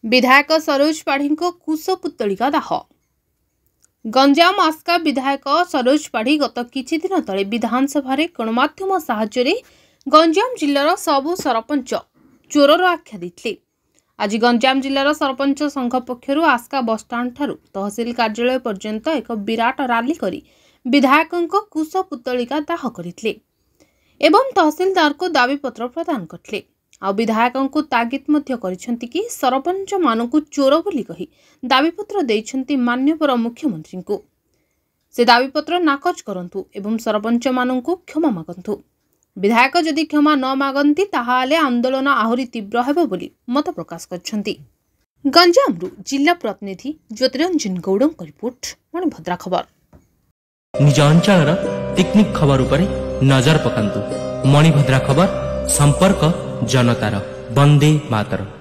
विधायक सरोज पाढ़ी कुश पुतलिका दाह। गंजाम आस्का विधायक सरोज पाढ़ी गत किछि दिन तले विधानसभा गणमाध्यम साहाय्य गंजाम जिल्लार सबु सरपंच चोरर आख्या देथिले। आज गंजाम जिल्लार सरपंच संघ पक्षरु आस्का बसस्टाण्ड ठारू तहसिल कार्यालय पर्यंत एक विराट राली करी विधायक कुश पुतलिका दाह करथिले एवं तहसिलदार को दाबीपत्र प्रदान करथिले। आ विधायक को तागिद मध्य करिसेंति कि सरपंच मानकु चोर बोली कही दाबीपत्र देइछंती माननीय मुख्यमंत्री को से दाबीपत्र नाकच करंतु एवं सरपंच मानकु क्षमा मागंतु। विधायक जदि क्षमा न मागंती ताहाले आंदोलन आहुरी तीव्र हेबो बोली मत प्रकाश करछंती। गंजामरु जिला प्रतिनिधि ज्योतिरंजन गौड़ଙ୍କ रिपोर्ट मणिभद्रा खबर। निज अंचल टेक्निक खबर उपरे नजर पकांतु। मणिभद्रा खबर संपर्क जनतार। वंदे मातरम।